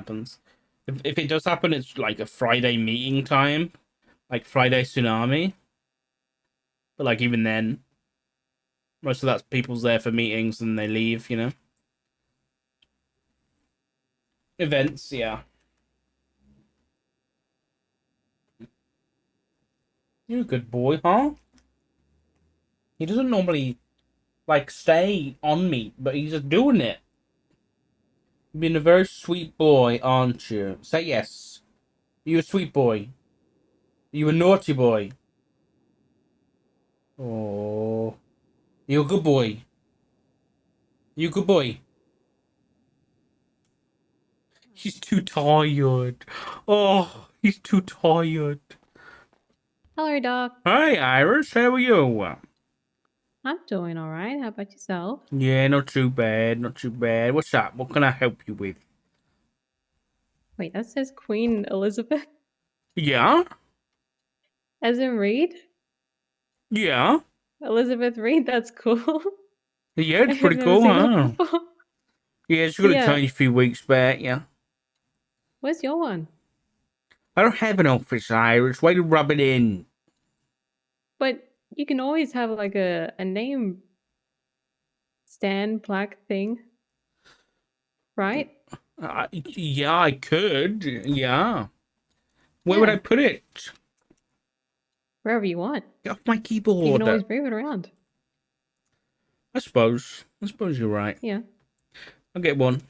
happens. If it does happen, it's like a Friday meeting time, like Friday tsunami. But like even then, most of that people's there for meetings and they leave. Events, yeah. You're a good boy, huh? He doesn't normally like stay on me, but he's just doing it. You've been a very sweet boy, aren't you? Say yes. You a sweet boy. You a naughty boy. Oh, you a good boy. You a good boy. He's too tired. Oh, he's too tired. Hello, Doc. Hi, Iris. How are you? I'm doing all right. How about yourself? Yeah, not too bad. Not too bad. What's up? What can I help you with? Wait, that says Queen Elizabeth? Yeah? As in Reed? Yeah? Elizabeth Reed? That's cool. Yeah, it's I've pretty never cool, seen that huh? before. Yeah, she got a Yeah. change a few weeks back, yeah. Where's your one? I don't have an office, Iris. Way to rub it in. But you can always have like a name stand plaque thing, right? Yeah, I could. Yeah. Where would I Yeah. put it? Wherever you want. Get off my You can keyboard. always move it around. I suppose. I suppose you're right. Yeah. I'll get one.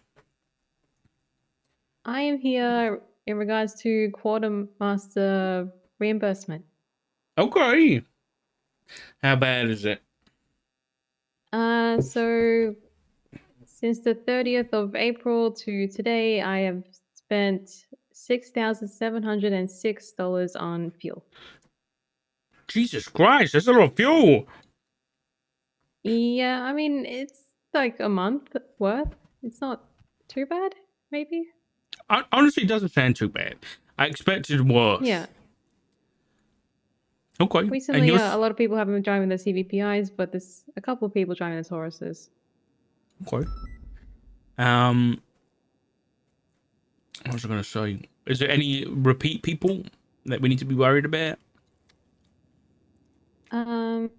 I am here in regards to quartermaster reimbursement. Okay. How bad is it? So since the 30th of April to today, I have spent $6,706 on fuel. Jesus Christ, that's a lot of fuel. Yeah, I mean, it's like a month worth. It's not too bad, maybe? Honestly, it doesn't sound too bad. I expected worse. Yeah. Okay. And Recently, you're... a lot of people have been driving the CVPIs, but there's a couple of people driving the Tauruses. Okay. What was I going to say? Is there any repeat people that we need to be worried about? Um,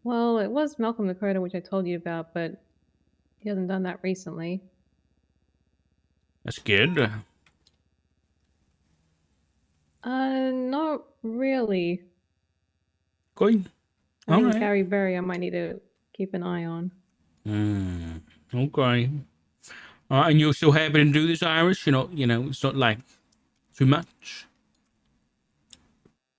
well, it was Malcolm Dakota, which I told you about, but he hasn't done that recently. That's good. Not really. Okay. I All mean, right. Gary Berry, I might need to keep an eye on. Okay. All right, and you're still happy to do this, Iris? It's not like too much.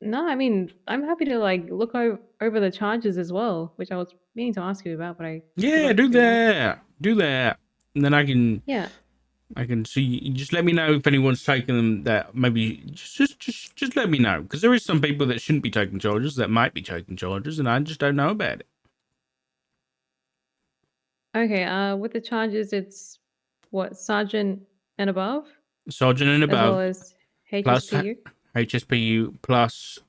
No, I mean, I'm happy to like look over the charges as well, which I was meaning to ask you about, but I Yeah, forgot to do do that. that. Do that. And then Yeah. I can see. Just let me know if anyone's taking them. That maybe just let me know, because there is some people that shouldn't be taking charges that might be taking charges, and I just don't know about it. Okay, with the charges, it's what, sergeant and above, Sergeant and as well above, as plus HSPU. HSPU, plus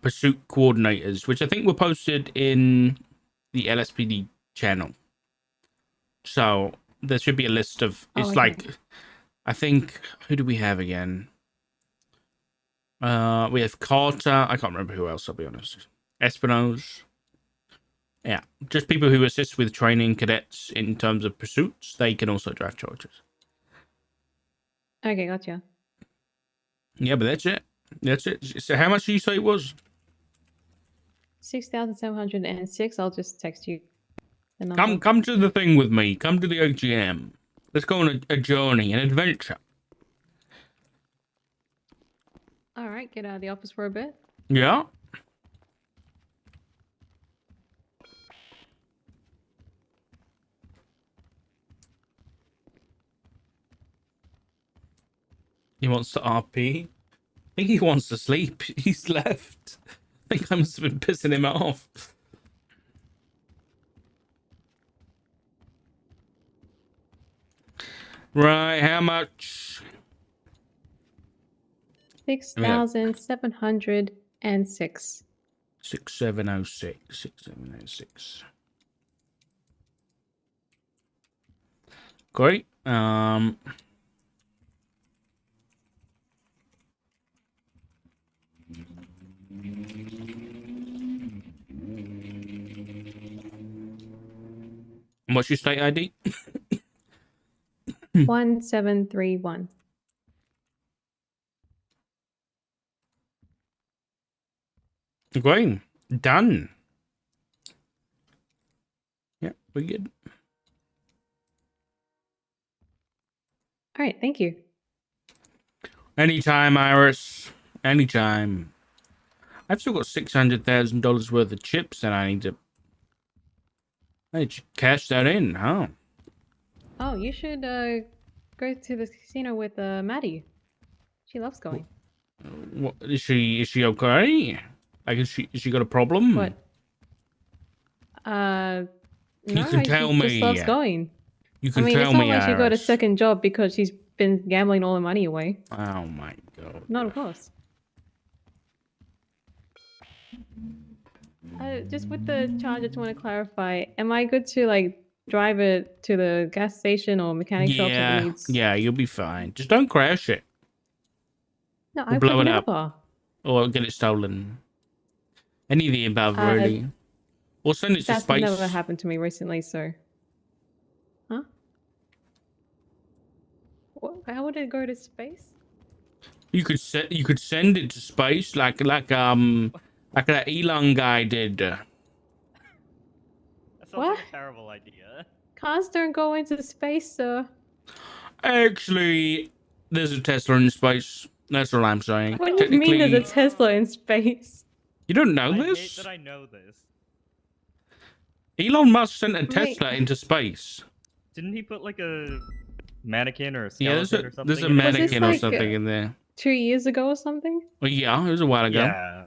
pursuit coordinators, which I think were posted in the LSPD channel. So there should be a list of. Oh, It's okay. like, I think, who do we have again? We have Carter. I can't remember who else. I'll be honest. Espinosa. Yeah, just people who assist with training cadets in terms of pursuits. They can also draft charges. Okay, gotcha. Yeah, but that's it. That's it. So how much do you say it was? 6,706. I'll just text you the number. Come to the thing with me. Come to the OGM. Let's go on a journey, an adventure. All right, get out of the office for a bit. Yeah. He wants to RP. I think he wants to sleep. He's left. I think I must have been pissing him off. Right, how much? 6,706. 6706. 6706. Great. What's your state ID? 1731. Great. Done. Yeah, we're good. All right, thank you. Anytime, Iris. Anytime. I've still got $600,000 worth of chips that I need to cash that in, huh? Oh, you should go to the casino with Maddie. She loves going. What, is she okay? Like, is she got a problem? What? You No, can she tell just loves me. going. You I can mean, tell it's not me, like she got a Iris. second job because she's been gambling all the money away. Oh my god. Not of course. Just with the charge, I just want to clarify. Am I good to like drive it to the gas station or mechanic shops if it Yeah, needs? yeah, you'll be fine. Just don't crash it No, or I blow would it up never. or get it stolen. Any of the above, Uh, really. Or send it to that's never space. happened to me recently, so. Huh? How would it go to space? You could send it to space like that Elon guy did. That sounds What? like a terrible idea. Cars don't go into space, sir. Actually, there's a Tesla in space. That's all I'm saying. What do you mean there's a Technically, Tesla in space? you don't know I hate this? that I know this. Elon Musk sent a Wait. Tesla into space. Didn't he put like a mannequin or a Yeah, skeleton or something? there's a in it? mannequin or like, something in there. 2 years ago or something? Well, yeah, it was a while ago. Yeah.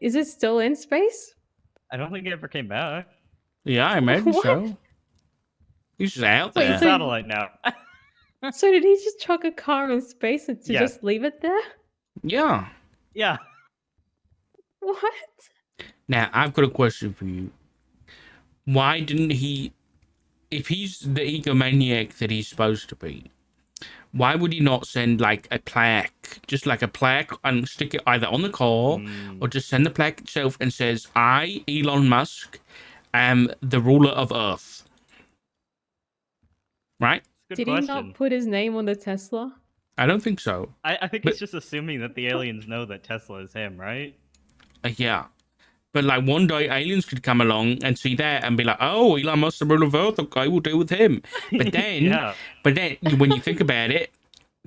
Is it still in space? I don't think it ever came back. Yeah, I imagine What? so. He's just out Wait, there. It's a satellite now. So did he just chuck a car in space and to Yeah. just leave it there? Yeah. Yeah. What? Now, I've got a question for you. Why didn't he, if he's the egomaniac that he's supposed to be, why would he not send like a plaque, just like a plaque, and stick it either on the car or just send the plaque itself and says, I, Elon Musk, am the ruler of Earth. Right? Good Did question. he not put his name on the Tesla? I don't think so. I think But- he's just assuming that the aliens know that Tesla is him, right? Yeah. But like one day aliens could come along and see that and be like, oh, Elon Musk, the ruler of Earth, okay, we'll deal with him. But then, Yeah. when you think about it,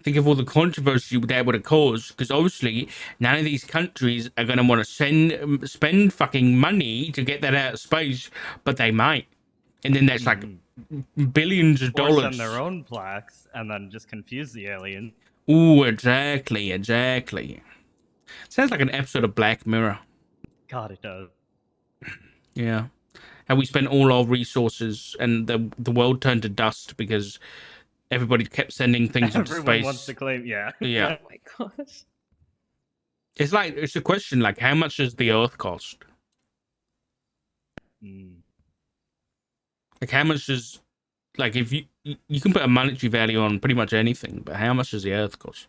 think of all the controversy that would have caused, because obviously none of these countries are going to want to spend fucking money to get that out of space, but they might. And then that's like billions of Or dollars. send their own plaques and then just confuse the aliens. Ooh, exactly. Sounds like an episode of Black Mirror. God, it does. Yeah. How we spent all our resources and the world turned to dust because everybody kept sending things into Everyone space. wants to claim, yeah. Yeah. Oh my gosh. It's a question like, how much does the Earth cost? Mm. Like, how much does, like, if you can put a monetary value on pretty much anything, but how much does the Earth cost?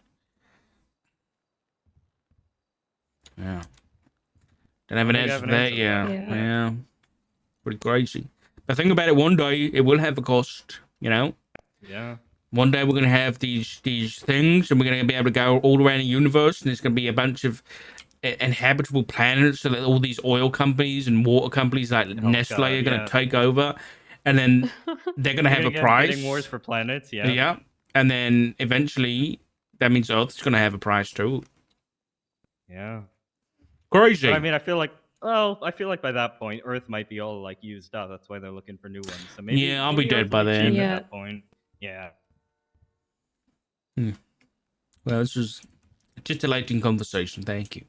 Yeah. Don't have an I think I answer have for an that answer for yet. that. Yeah. Pretty crazy. But think about it, one day it will have a cost, you know? Yeah. One day we're going to have these things and we're going to be able to go all around the universe and there's going to be a bunch of inhabitable planets so that all these oil companies and water companies like Nestle God, are going to yeah. take over and then they're going to We're have a gonna get price. bidding wars for planets, yeah. Yeah. And then eventually that means Earth's going to have a price too. Yeah. Crazy. But I mean, I feel like by that point, Earth might be all like used up. That's why they're looking for new ones. So maybe Yeah, I'll be maybe dead Earth by will be then. cheap Yeah. At that point. Yeah. Well, this was a titillating conversation. Thank you.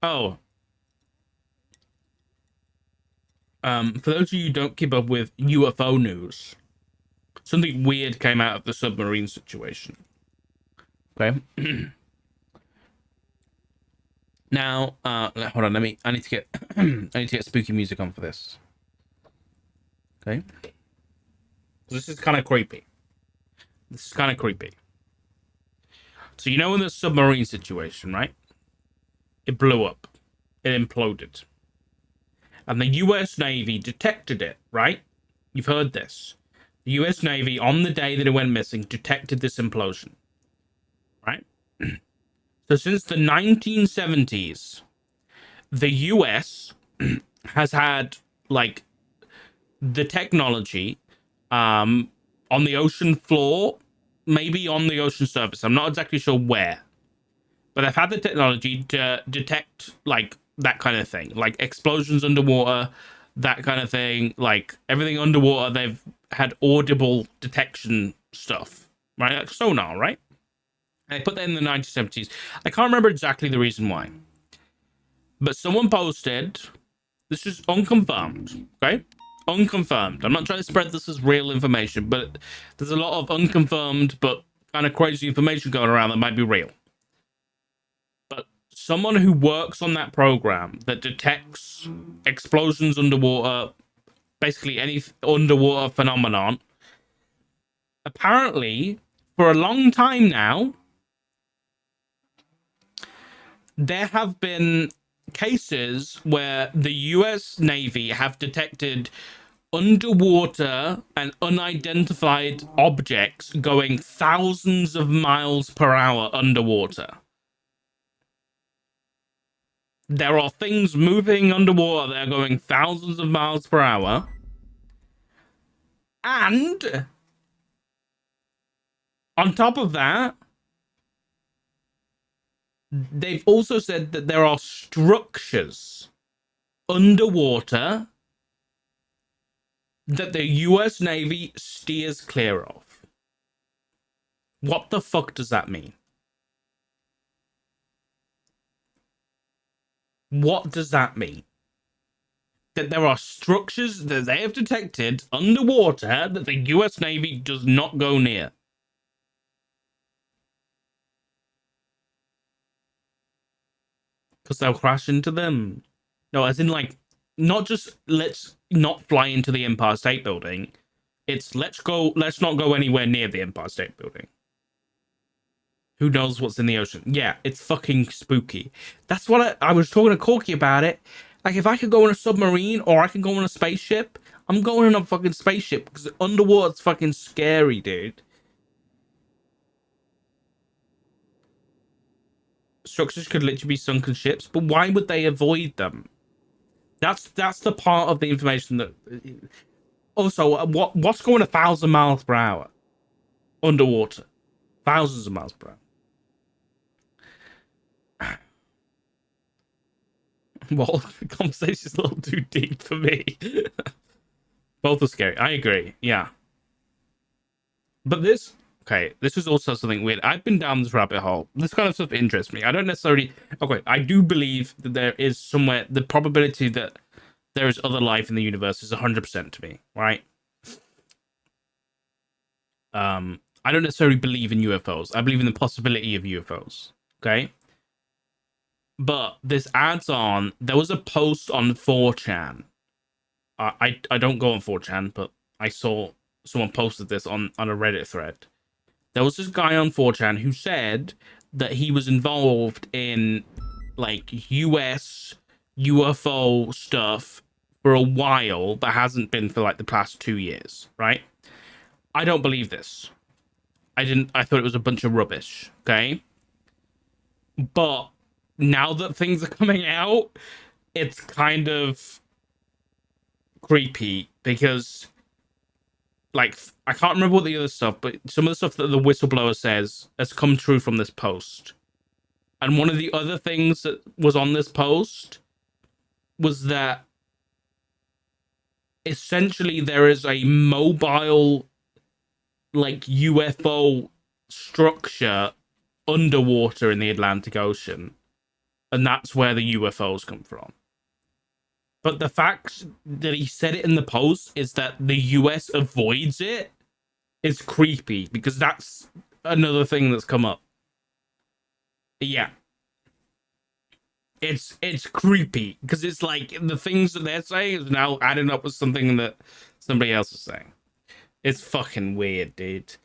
Oh. For those of you who don't keep up with UFO news, something weird came out of the submarine situation. Okay. Now, hold on. I need to get. I need to get spooky music on for this. Okay. This is kind of creepy. So you know in the submarine situation, right? It blew up. It imploded. And the US Navy detected it, right? You've heard this. The US Navy, on the day that it went missing, detected this implosion. Right? So since the 1970s, the US has had, like, the technology on the ocean floor, maybe on the ocean surface. I'm not exactly sure where. But they've had the technology to detect, like, that kind of thing. Like, explosions underwater, that kind of thing. Like, everything underwater, they've had audible detection stuff. Right? Like sonar, right? And they put that in the 1970s. I can't remember exactly the reason why. But someone posted... This is unconfirmed, okay? Unconfirmed. I'm not trying to spread this as real information, but there's a lot of unconfirmed but kind of crazy information going around that might be real. Someone who works on that program that detects explosions underwater, basically any underwater phenomenon, apparently, for a long time now, there have been cases where the US Navy have detected underwater and unidentified objects going thousands of miles per hour underwater. There are things moving underwater that are going thousands of miles per hour. And on top of that, they've also said that there are structures underwater that the US Navy steers clear of. What the fuck does that mean? What does that mean? That there are structures that they have detected underwater that the US Navy does not go near. Because they'll crash into them. No, as in, like, not just let's not fly into the Empire State Building. It's let's not go anywhere near the Empire State Building. Who knows what's in the ocean? Yeah, it's fucking spooky. That's what I was talking to Corky about it. Like, if I could go in a submarine or I can go on a spaceship, I'm going in a fucking spaceship because underwater's fucking scary, dude. Structures could literally be sunken ships, but why would they avoid them? That's the part of the information that. Also, what's going 1,000 miles per hour underwater? Thousands of miles per hour. Well, the conversation's a little too deep for me. Both are scary. I agree. Yeah. But this is also something weird. I've been down this rabbit hole. This kind of stuff interests me. I don't necessarily. Okay, I do believe that there is somewhere the probability that there is other life in the universe is 100% to me, right? I don't necessarily believe in UFOs. I believe in the possibility of UFOs. Okay. But this adds on. There was a post on 4chan. I don't go on 4chan, but I saw someone posted this on a Reddit thread. There was this guy on 4chan who said that he was involved in, like, US UFO stuff for a while, but hasn't been for, like, the past 2 years, right? I don't believe this. I thought it was a bunch of rubbish, okay? But now that things are coming out, it's kind of creepy because, like, I can't remember what the other stuff, but some of the stuff that the whistleblower says has come true from this post. And one of the other things that was on this post was that essentially there is a mobile, like, UFO structure underwater in the Atlantic Ocean. And that's where the UFOs come from. But the fact that he said it in the post is that the US avoids it is creepy, because that's another thing that's come up. Yeah. It's creepy because it's like the things that they're saying is now adding up with something that somebody else is saying. It's fucking weird, dude.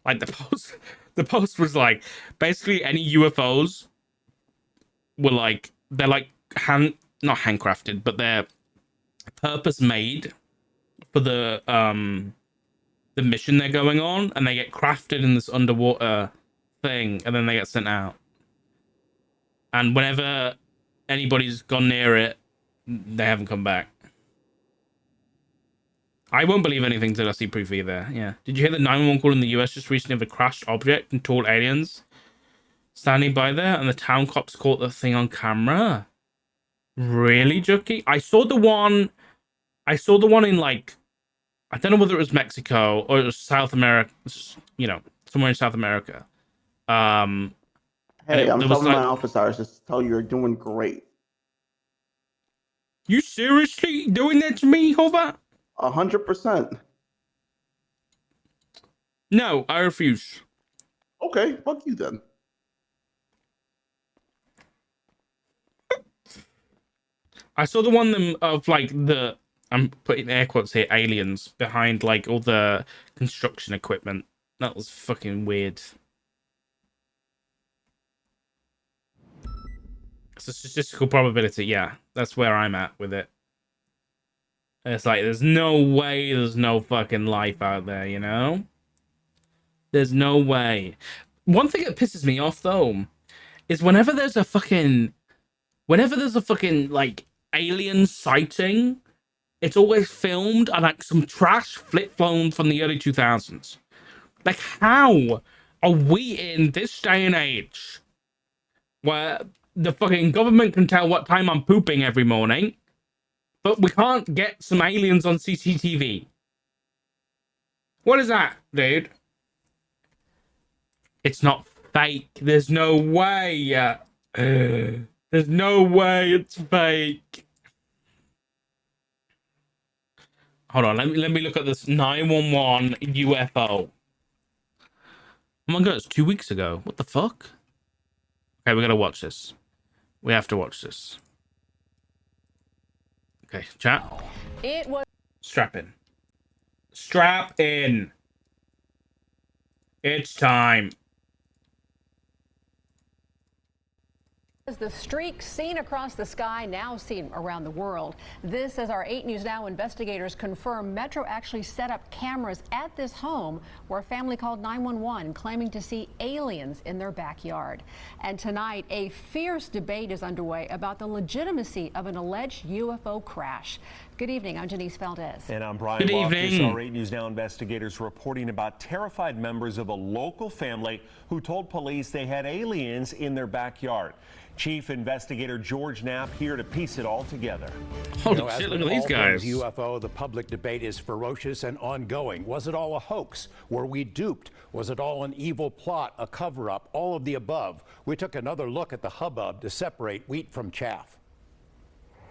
Like the post was like basically any UFOs were like they're like not handcrafted, but they're purpose made for the mission they're going on, and they get crafted in this underwater thing, and then they get sent out. And whenever anybody's gone near it, they haven't come back. I won't believe anything till I see proof either. Yeah. Did you hear that 911 call in the US just recently of a crashed object and tall aliens standing by there, and the town cops caught the thing on camera? Really, Jucky? I saw the one in like, I don't know whether it was Mexico or it was South America, you know, somewhere in South America. Hey, I'm telling like, my officers just tell you you're doing great. You seriously doing that to me, Hover? 100%. No, I refuse. Okay, fuck you then. I saw the one of like I'm putting air quotes here, aliens behind like all the construction equipment. That was fucking weird. It's a statistical probability, yeah. That's where I'm at with it. It's like there's no way there's no fucking life out there, you know? There's no way. One thing that pisses me off though is whenever there's a fucking like alien sighting, it's always filmed on like some trash flip phone from the early 2000s. Like, how are we in this day and age where the fucking government can tell what time I'm pooping every morning, but we can't get some aliens on CCTV? What is that, dude? It's not fake. There's no way. There's no way it's fake. Hold on, let me look at this 911 UFO. Oh my god, it's 2 weeks ago. What the fuck? Okay, we gotta watch this. We have to watch this. Okay, chat. It was Strap in. Strap in. It's time. the streak seen across the sky, now seen around the world. This as our 8 News Now investigators confirm Metro actually set up cameras at this home where a family called 911 claiming to see aliens in their backyard. And tonight, a fierce debate is underway about the legitimacy of an alleged UFO crash. Good evening, I'm Janice Valdez. And I'm Brian Loftus. Our 8 News Now investigators reporting about terrified members of a local family who told police they had aliens in their backyard. Chief Investigator George Knapp here to piece it all together. Holy shit, look at these guys. UFO, the public debate is ferocious and ongoing. Was it all a hoax? Were we duped? Was it all an evil plot, a cover-up, all of the above? We took another look at the hubbub to separate wheat from chaff.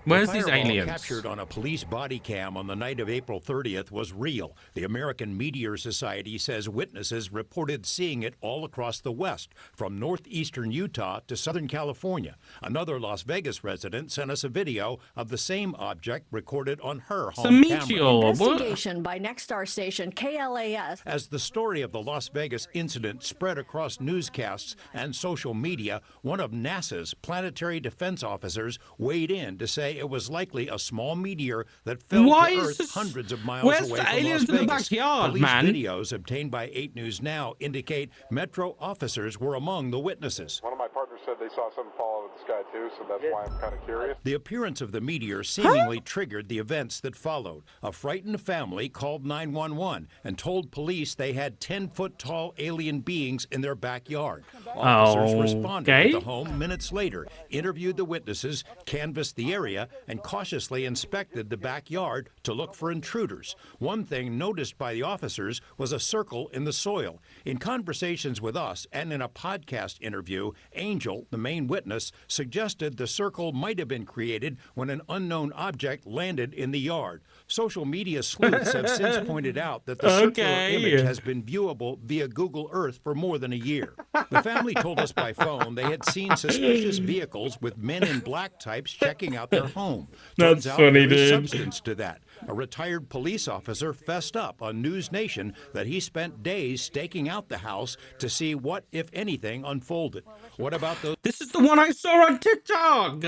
Where's The these fireball aliens? captured on a police body cam on the night of April 30th was real. The American Meteor Society says witnesses reported seeing it all across the West, from northeastern Utah to Southern California. Another Las Vegas resident sent us a video of the same object recorded on her It's a home meteor. camera. Investigation by Nexstar station KLAS. As the story of the Las Vegas incident spread across newscasts and social media, one of NASA's planetary defense officers weighed in to say it was likely a small meteor that fell Why to is Earth this- hundreds of miles Where's away the from aliens Las in the Vegas. backyard, Police man? videos obtained by 8 News Now indicate Metro officers were among the witnesses. One of my partners said they saw something fall out of the sky too, so that's why I'm kind of curious. The appearance of the meteor seemingly triggered the events that followed. A frightened family called 911 and told police they had 10-foot-tall alien beings in their backyard. Officers responded Okay. to the home minutes later, interviewed the witnesses, canvassed the area, and cautiously inspected the backyard to look for intruders. One thing noticed by the officers was a circle in the soil. In conversations with us and in a podcast interview, Angel, the main witness, suggested the circle might have been created when an unknown object landed in the yard. Social media sleuths have since pointed out that the circular image has been viewable via Google Earth for more than a year. The family told us by phone they had seen suspicious vehicles with men in black types checking out their home. Turns out funny, there is dude. substance to that. A retired police officer fessed up on News Nation that he spent days staking out the house to see what, if anything, unfolded. What about those? This is the one I saw on TikTok.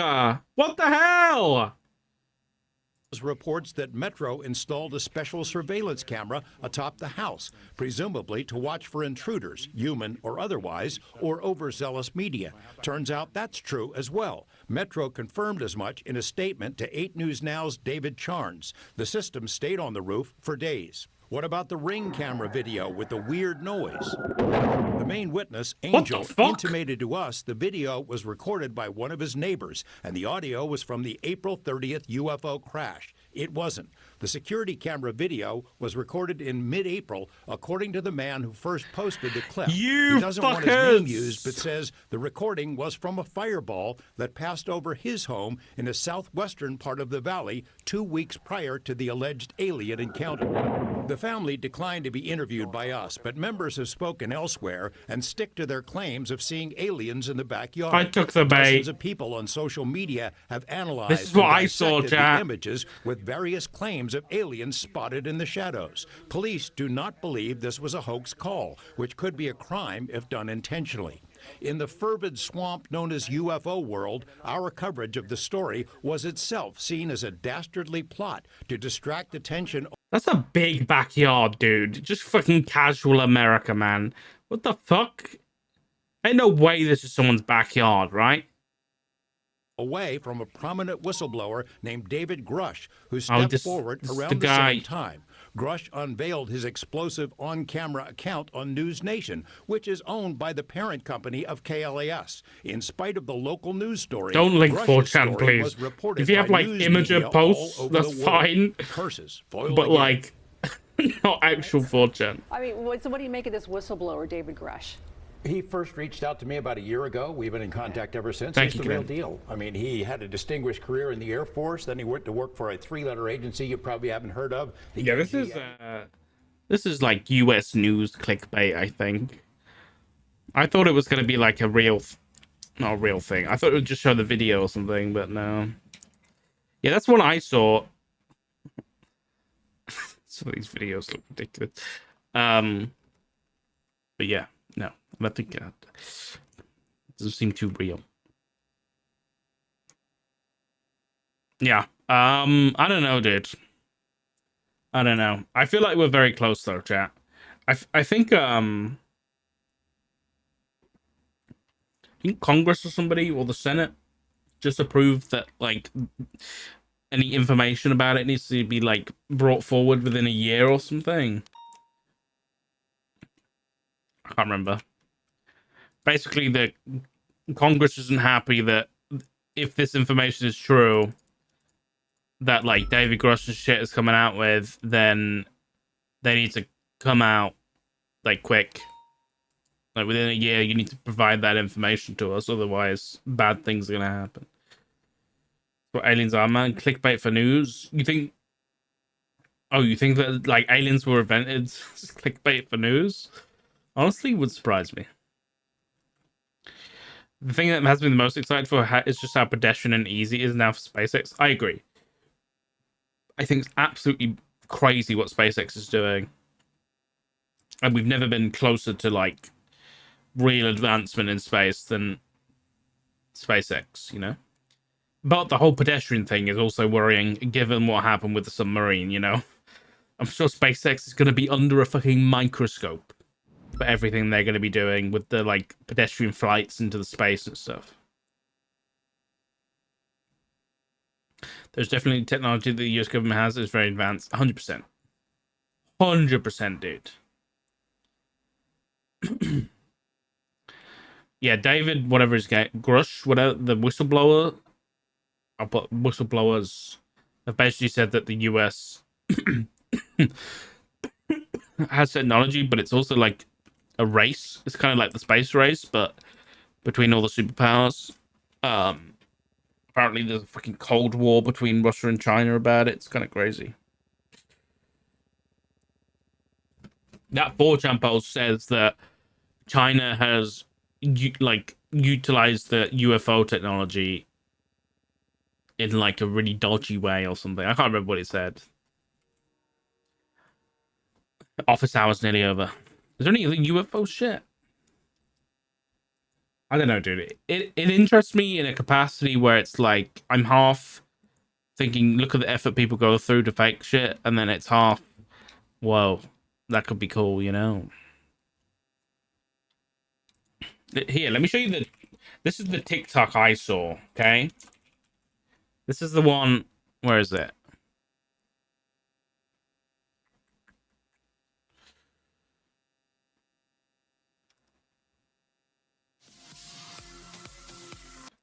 What the hell? Reports that Metro installed a special surveillance camera atop the house, presumably to watch for intruders, human or otherwise, or overzealous media. Turns out that's true as well. Metro confirmed as much in a statement to 8 News Now's David Charnes. The system stayed on the roof for days. What about the Ring camera video with the weird noise? The main witness, Angel, intimated to us the video was recorded by one of his neighbors, and the audio was from the April 30th UFO crash. It wasn't. The security camera video was recorded in mid-April, according to the man who first posted the clip. He doesn't want his name used, but says the recording was from a fireball that passed over his home in the southwestern part of the valley 2 weeks prior to the alleged alien encounter. The family declined to be interviewed by us, but members have spoken elsewhere and stick to their claims of seeing aliens in the backyard. I took the bait. Dozens of people on social media have analyzed This is what and I saw, dissected chat. the images with various claims of aliens spotted in the shadows. Police do not believe this was a hoax call, which could be a crime if done intentionally. In the fervid swamp known as UFO world, our coverage of the story was itself seen as a dastardly plot to distract attention. That's a big backyard, dude. Just fucking casual America, man. What the fuck? Ain't no way this is someone's backyard, right? Away from a prominent whistleblower named David Grush, who stepped forward around the same time. Grush unveiled his explosive on-camera account on News Nation, which is owned by the parent company of KLAS. In spite of the local news story, don't link Grush's 4chan, story please. was reported If you have by like news imager media posts, all over that's the world. fine. Curses, foiled But again. like, not actual 4chan. I mean, what do you make of this whistleblower, David Grush? He first reached out to me about a year ago. We've been in contact ever since. Thank He's you, the real Ken. deal. I mean, he had a distinguished career in the Air Force. Then he went to work for a 3-letter agency you probably haven't heard of. Yeah, this is like US news clickbait, I think. I thought it was going to be like a real, not a real thing. I thought it would just show the video or something, but no. Yeah, that's what I saw. Some of these videos look ridiculous. But yeah, no, I think it doesn't seem too real. Yeah, I don't know, dude. I don't know. I feel like we're very close though, chat. I think Congress or somebody or the Senate just approved that like any information about it needs to be like brought forward within a year or something. I can't remember. Basically, the Congress isn't happy that if this information is true, that like David Grush's shit is coming out with, then they need to come out like quick. Like within a year, you need to provide that information to us, otherwise bad things are gonna happen. What aliens are, man? Clickbait for news? You think? Oh, you think that like aliens were invented? Clickbait for news? Honestly, would surprise me. The thing that has me the most excited for is just how pedestrian and easy it is now for SpaceX. I agree. I think it's absolutely crazy what SpaceX is doing. And we've never been closer to like real advancement in space than SpaceX, you know? But the whole pedestrian thing is also worrying, given what happened with the submarine, you know? I'm sure SpaceX is going to be under a fucking microscope for everything they're going to be doing with the like pedestrian flights into the space and stuff. There's definitely technology that the US government has that is very advanced. 100%. 100%, dude. Yeah, David, whatever his name, Grush, whatever, the whistleblower. I'll put whistleblowers have basically said that the US has technology, but it's also like a race. It's kind of like the space race, but between all the superpowers. Apparently there's a fucking Cold War between Russia and China about it. It's kind of crazy. That 4chan post says that China has utilized the UFO technology in like a really dodgy way or something. I can't remember what it said. Office hours nearly over. Is there any UFO shit? I don't know, dude. It interests me in a capacity where it's like I'm half thinking, look at the effort people go through to fake shit, and then it's half, whoa, that could be cool, you know. Here, let me show you the. This is the TikTok I saw. Okay, this is the one. Where is it?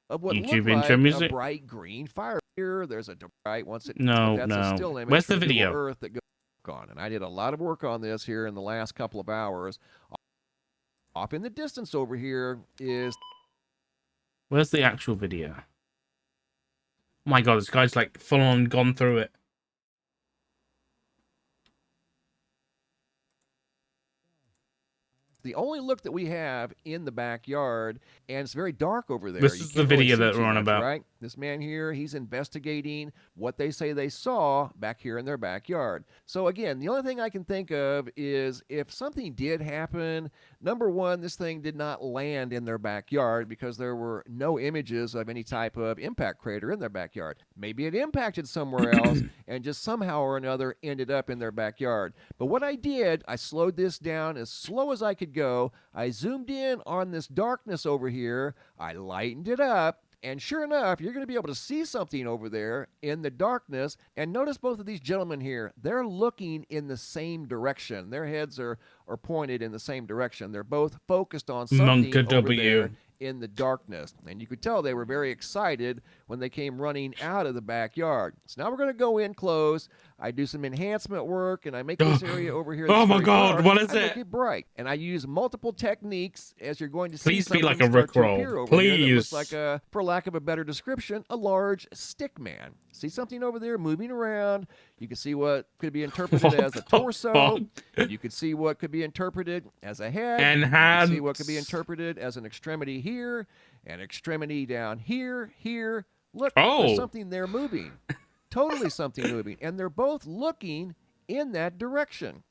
Of what YouTube looked intro like music? a bright green fire here. There's a bright once it No, that's a no. still image Where's the from Google video? Earth that goes on. And I did a lot of work on this here in the last couple of hours. Off in the distance over here is Where's the actual video? Oh my god, this guy's like full on gone through it. the only look that we have in the backyard, and it's very dark over there. This You is the can't really video see that too we're on much, about. right? This man here, he's investigating what they say they saw back here in their backyard. So again, the only thing I can think of is if something did happen, number one, this thing did not land in their backyard because there were no images of any type of impact crater in their backyard. Maybe it impacted somewhere else and just somehow or another ended up in their backyard. But what I did, I slowed this down as slow as I could go. I zoomed in on this darkness over here. I lightened it up. And sure enough, you're going to be able to see something over there in the darkness. And notice both of these gentlemen here, they're looking in the same direction. Their heads are pointed in the same direction. They're both focused on something Monka over W. there in the darkness. And you could tell they were very excited when they came running out of the backyard. So now we're going to go in close. I do some enhancement work, and I make this area over here Oh that's my very god, dark, what is I make it? it bright. And I use multiple techniques, as you're going to see. Please be like something a start to Rickroll. appear over here that looks Please. like a, for lack of a better description, a large stick man. See something over there moving around. You can see what could be interpreted as a torso. You could see what could be interpreted as a head. And You hands. can see what could be interpreted as an extremity here, an extremity down here, here. Look, there's something there moving. Totally something moving. And they're both looking in that direction.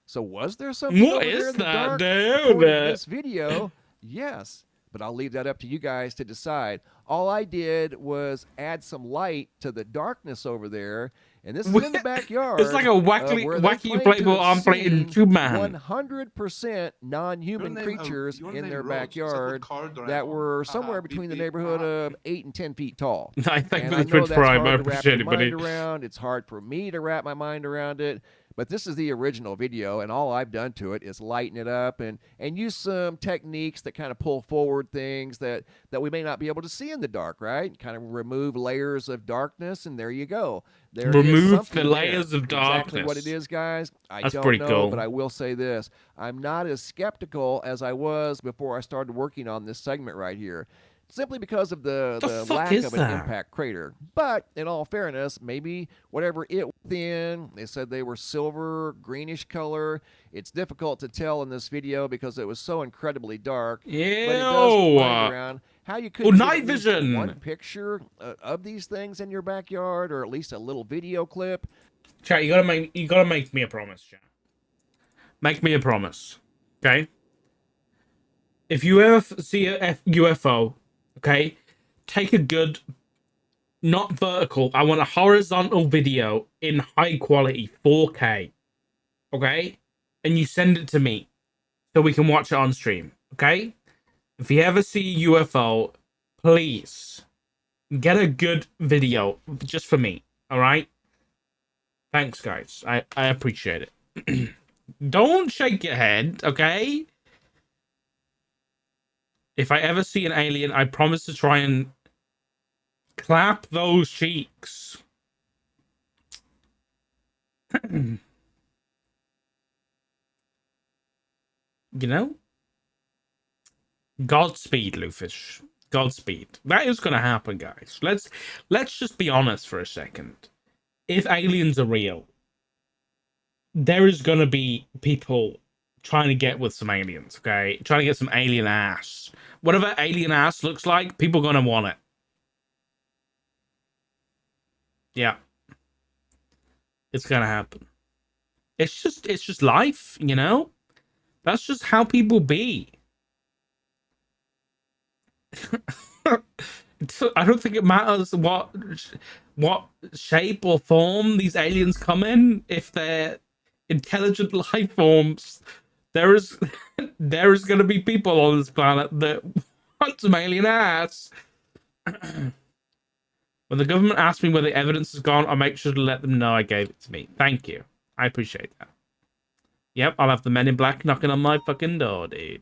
So was there something What over there is in the that, dark? dude? According to this video, yes. But I'll leave that up to you guys to decide. All I did was add some light to the darkness over there. And this is in the backyard. It's like a wacky inflatable arm-inflating tube man. 100% non-human creatures in their backyard that were somewhere between the neighborhood of 8 and 10 feet tall. I thank And for the Twitch that's Prime. I hard to wrap appreciate your it, buddy. mind around. It's hard for me to wrap my mind around it. But this is the original video, and all I've done to it is lighten it up and use some techniques that kind of pull forward things that we may not be able to see in the dark, right? Kind of remove layers of darkness, and there you go. There Remove is the layers of darkness. Exactly what it is, guys, I That's don't pretty know, cool. but I will say this. I'm not as skeptical as I was before I started working on this segment right here. Simply because of the lack of an impact crater. But in all fairness, maybe whatever it was in, they said they were silver, greenish color. It's difficult to tell in this video because it was so incredibly dark. Ew. But it does point around how you could Oh, get night at least vision. one picture of these things in your backyard, or at least a little video clip. Chat, you gotta make me a promise, chat. Make me a promise, okay? If you ever see a UFO, okay, take a good, not vertical. I want a horizontal video in high quality, 4K, okay? And you send it to me so we can watch it on stream, okay? If you ever see a UFO, please get a good video just for me, all right? Thanks, guys. I appreciate it. Don't shake your head, okay? If I ever see an alien, I promise to try and clap those cheeks. You know? Godspeed, Lufish. Godspeed. That is going to happen, guys. Let's just be honest for a second. If aliens are real, there is going to be people trying to get with some aliens, okay? Trying to get some alien ass. Whatever alien ass looks like, people are going to want it. Yeah. It's going to happen. It's just life, you know? That's just how people be. I don't think it matters what shape or form these aliens come in. If they're intelligent life forms, there is going to be people on this planet that want some alien ass. When the government asks me where the evidence has gone, I'll make sure to let them know I gave it to me. Thank you. I appreciate that. Yep, I'll have the men in black knocking on my fucking door, dude.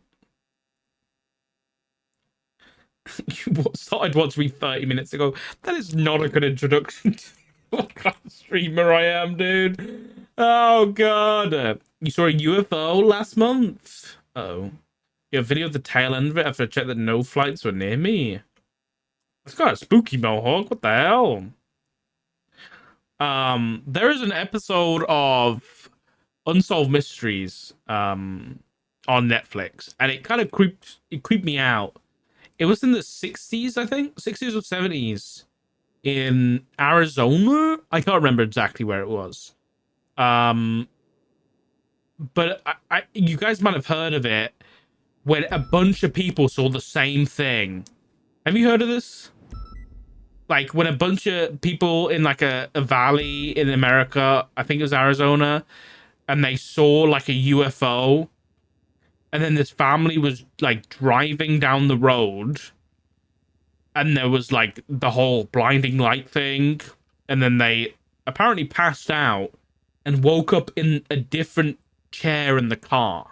You started watching me 30 minutes ago. That is not a good introduction to what kind of streamer I am, dude. Oh, God. You saw a UFO last month? Uh-oh. You have a video of the tail end of it after I checked that no flights were near me. It's got a spooky mohawk. What the hell? There is an episode of Unsolved Mysteries on Netflix, and it kind of creeped me out. It was in the 60s, I think, 60s or 70s in Arizona. I can't remember exactly where it was. But you guys might have heard of it, when a bunch of people saw the same thing. Have you heard of this? Like when a bunch of people in like a valley in America, I think it was Arizona, and they saw like a UFO. And then this family was like driving down the road, and there was like the whole blinding light thing. And then they apparently passed out and woke up in a different chair in the car.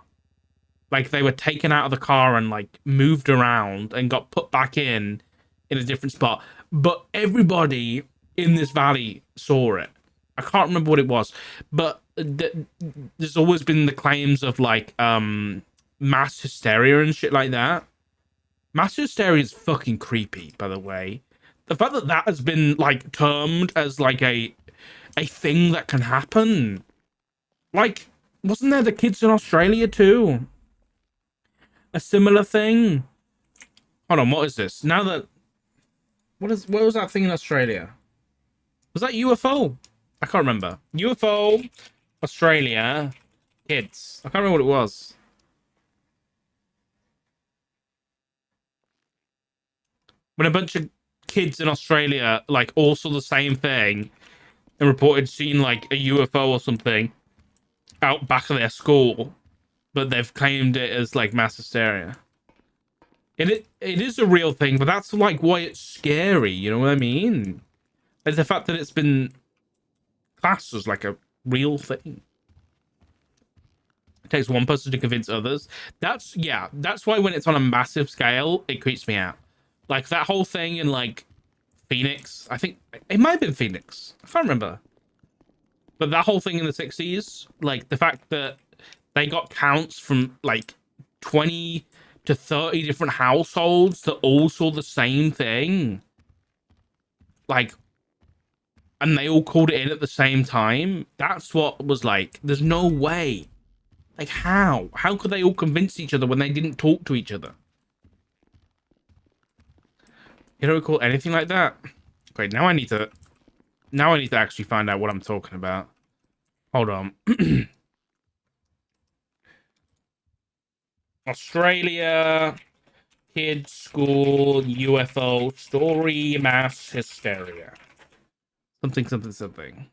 Like they were taken out of the car and like moved around and got put back in a different spot. But everybody in this valley saw it. I can't remember what it was, but there's always been the claims of like mass hysteria and shit like that. Mass hysteria is fucking creepy, by the way. The fact that that has been like termed as like a thing that can happen. Like, wasn't there the kids in Australia too? A similar thing. Hold on, what is this? Now that what was that thing in Australia? Was that UFO? I can't remember. UFO, Australia, kids. I can't remember what it was. When a bunch of kids in Australia like all saw the same thing and reported seeing like a UFO or something out back of their school, but they've claimed it as like mass hysteria. It is a real thing, but that's like why it's scary, you know what I mean? Like the fact that it's been classed as like a real thing. It takes one person to convince others. That's why when it's on a massive scale, it creeps me out. Like that whole thing in like Phoenix, I think it might have been Phoenix. I can't remember. But that whole thing in the 60s, like the fact that they got counts from like 20 to 30 different households that all saw the same thing. Like, and they all called it in at the same time. That's what was like, there's no way. Like how? How could they all convince each other when they didn't talk to each other? You don't recall anything like that? Great, now I need to actually find out what I'm talking about. Hold on. Australia, kids, school, UFO, story, mass hysteria. Something.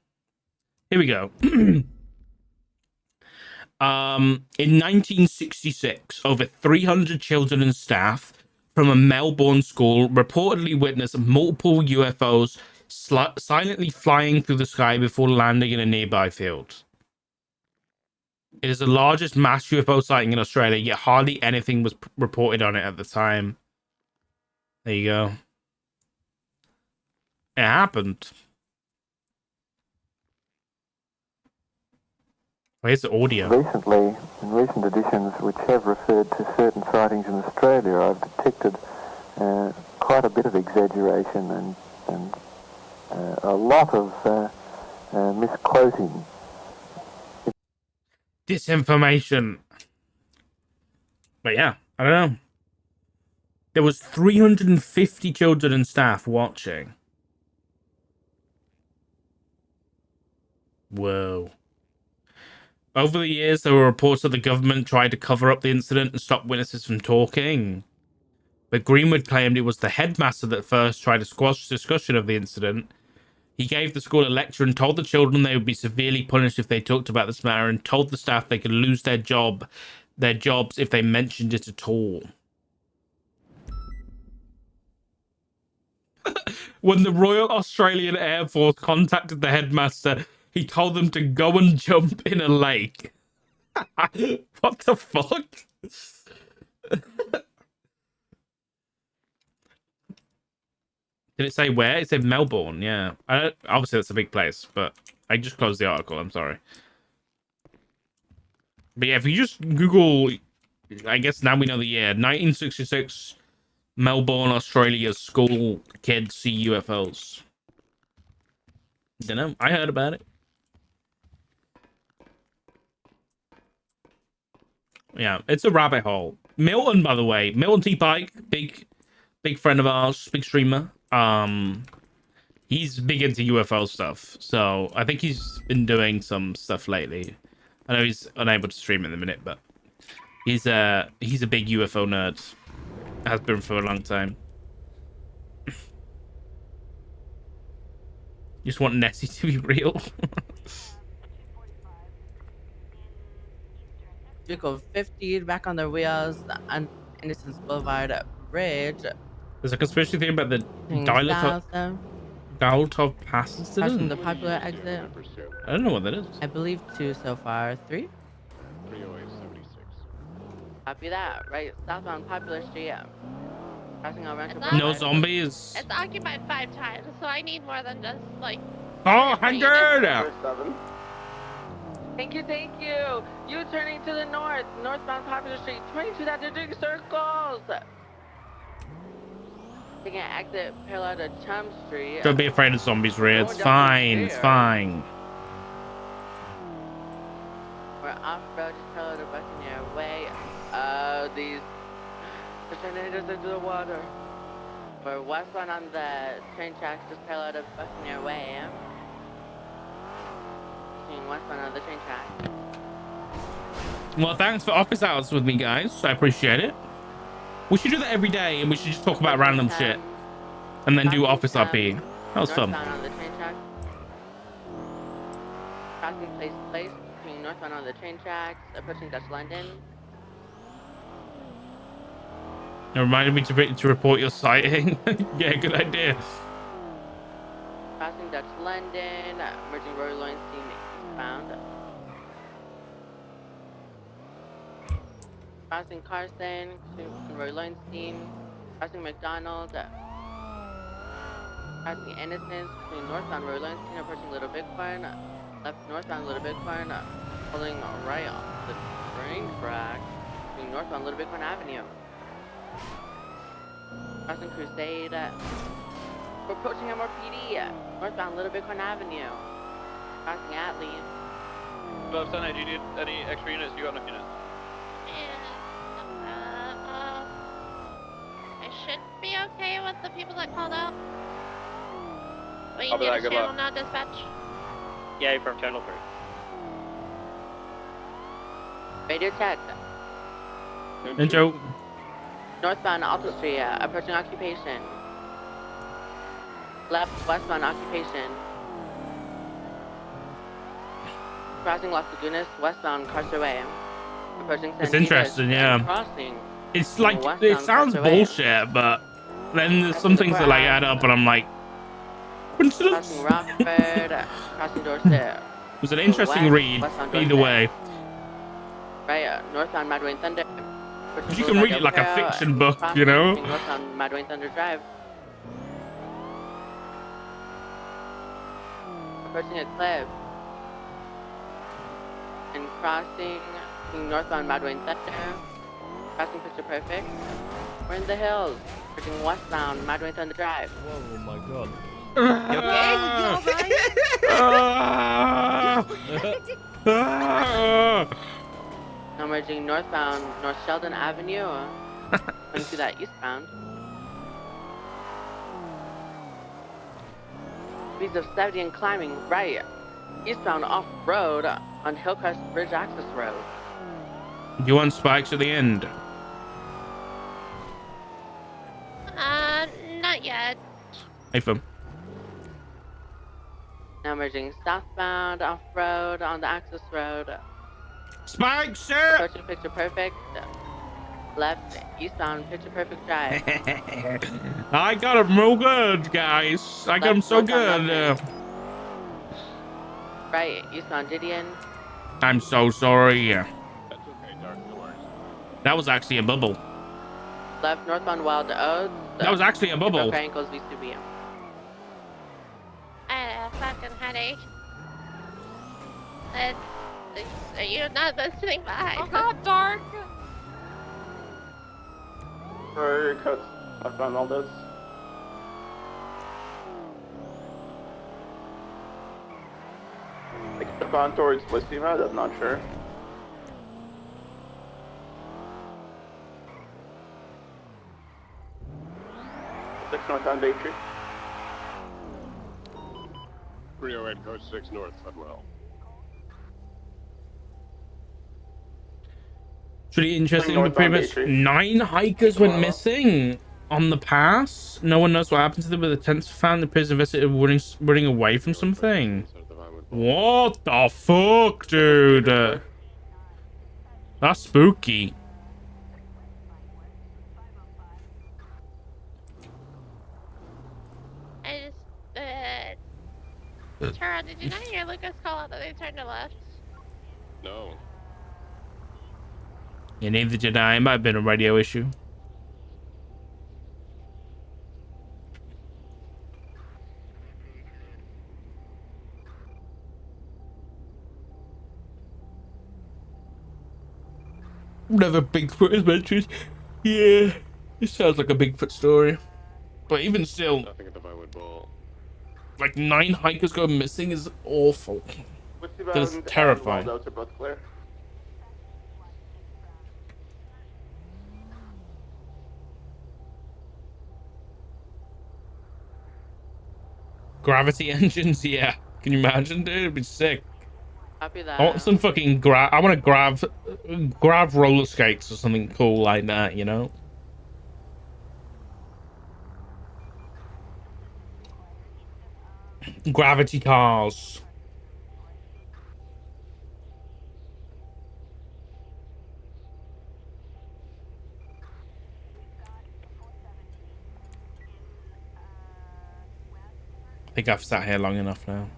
Here we go. In 1966, over 300 children and staff from a Melbourne school reportedly witnessed multiple UFOs silently flying through the sky before landing in a nearby field. It is the largest mass UFO sighting in Australia, yet hardly anything was reported on it at the time. There you go. It happened. Where's the audio? Recently, in recent editions which have referred to certain sightings in Australia, I've detected quite a bit of exaggeration and a lot of misquoting. Disinformation. But yeah, I don't know. There was 350 children and staff watching. Whoa. Over the years, there were reports that the government tried to cover up the incident and stop witnesses from talking. But Greenwood claimed it was the headmaster that first tried to squash discussion of the incident. He gave the school a lecture and told the children they would be severely punished if they talked about this matter, and told the staff they could lose their jobs if they mentioned it at all. When the Royal Australian Air Force contacted the headmaster, he told them to go and jump in a lake. What the fuck? Did it say where? It said Melbourne, yeah. Obviously, that's a big place, but I just closed the article. I'm sorry. But yeah, if you just Google, I guess now we know the year, 1966, Melbourne, Australia, school kids see UFOs. Don't know. I heard about it. Yeah, it's a rabbit hole. Milton, by the way, Milton T. Pike, big friend of ours, big streamer. He's big into UFO stuff, so I think he's been doing some stuff lately. I know he's unable to stream in the minute, but he's a big UFO nerd. Has been for a long time. Just want Nessie to be real. Vehicle 50 back on their wheels on Innocence Boulevard Bridge. There's a conspiracy theory about the Dialtov Pass incident. Crossing the popular exit. I don't know what that is. I believe 2 so far. 3? 30876. Copy that. Right southbound Popular Street. Crossing our Rancho No zombies. It's occupied 5 times, so I need more than just like. Oh, 100! Thank you, thank you. You turning to the north, northbound Popular Street, 22 degree circles. Taking an exit parallel to Chum Street. Don't be afraid of zombies, Ray. It's fine. It's fine. We're off-road, just parallel to Buccaneer Way. These tornadoes into the water. We're westbound on the train tracks, just parallel to Buccaneer Way. Westbound on the train track. Well, thanks for office hours with me, guys. I appreciate it. We should do that every day, and we should just talk about random shit, and then do office RP. That was fun. Northbound on the train track. Crossing place, between northbound on the train tracks, approaching Dutch London. It reminded me to report your sighting. Yeah, good idea. Crossing Dutch London, merging Roy Lowenstein eastbound. Crossing Carson, Roy Lowenstein, crossing McDonald, crossing Innocence, between northbound Roy Lowenstein, approaching Little Bighorn, left northbound Little Bighorn, pulling right off the train track, between northbound Little Bighorn Avenue. Crossing Crusade, we're approaching MRPD, northbound Little Bighorn Avenue, crossing Atlee. Hello, Sunny, do you need any extra units? You got enough units? I should be okay with the people that called out. But you I'll be need back, a good channel luck. now, dispatch. Yeah, from channel 3. Radio check. Intro. Northbound Alta Street, approaching occupation. Left westbound occupation. Crossing Las Lagunas, westbound Carcer Way. Approaching San It's Diego, interesting, yeah. Crossing. It's like, westbound it sounds Carcer Way. bullshit, but then there's some things that like add up, and I'm like, coincidence? Crossing Rockford, crossing Dorset. It was an interesting read, either way. Right, northbound Mad Wayne Thunder. You can read it like a fiction book, you know? Northbound Mad Wayne Thunder Drive. Approaching a cliff. And crossing northbound Mad Wayne Thunder. Crossing Picture Perfect. We're in the hills. Merging westbound, Madway Thunder Drive. Oh my god. Now merging northbound, North Sheldon Avenue. Going through that eastbound. Speeds of 70 and climbing right. Eastbound off-road on Hillcrest Bridge Access Road. You want spikes at the end? Not yet. Hey, fam. Now merging southbound off-road on the access road. Spikes, sir! Approaching Picture Perfect. Left, eastbound, Picture Perfect Drive. I got him real good, guys. I got him so good. Right, eastbound Didion. I'm so sorry. That's okay, Dark. No worries. That was actually a bubble. Left, northbound Wild Oats. That was actually a bubble. Broke ankles, VCB. I had a fucking headache. And are you not listening behind? Oh god, Dark! Where are your cuts? I found all this. Like, I've gone towards Lissima, I'm not sure. Six north on Bay Tree. 308 Coast 6 North, Fudwell. It's really interesting. The previous 9 hikers went missing on the pass. No one knows what happened to them, but the tents found the prison investigator running away from something. What the fuck, dude? That's spooky. I just, Tara, did you not hear Lucas call out that they turned to left? No. Yeah, neither did I. It might have been a radio issue. Whenever Bigfoot is mentioned, yeah, it sounds like a Bigfoot story. But even still, Nothing at the Vinewood Bowl. like 9 hikers go missing is awful. That is terrifying. Are both clear. Gravity engines, yeah. Can you imagine, dude? It'd be sick. Copy that. I want some fucking I want to grab roller skates or something cool like that, you know? Gravity cars. I think I've sat here long enough now.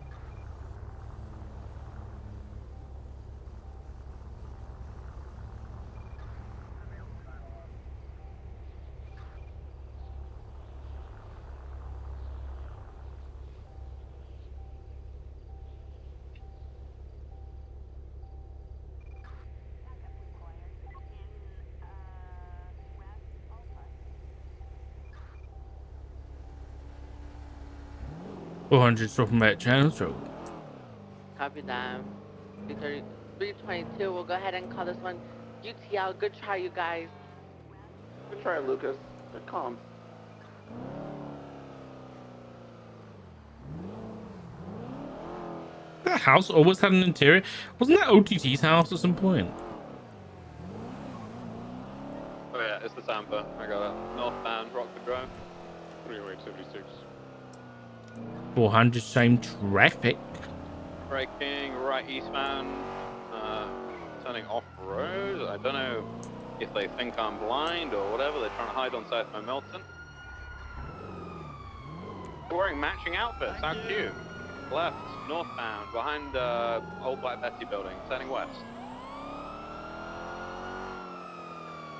From that channel, so Copy that. 322, we'll go ahead and call this one UTL. Good try, you guys. Good try, Lucas. Good calm. that house always had an interior. Wasn't that OTT's house at some point? Oh yeah, it's the Tampa. I got it. Northbound, Rockford Drive. 30876. 400 same traffic. Braking right eastbound, turning off-road. I don't know if they think I'm blind or whatever. They're trying to hide on South Milton. Wearing matching outfits. How cute. Left, northbound, behind Old Black Betty building, turning west.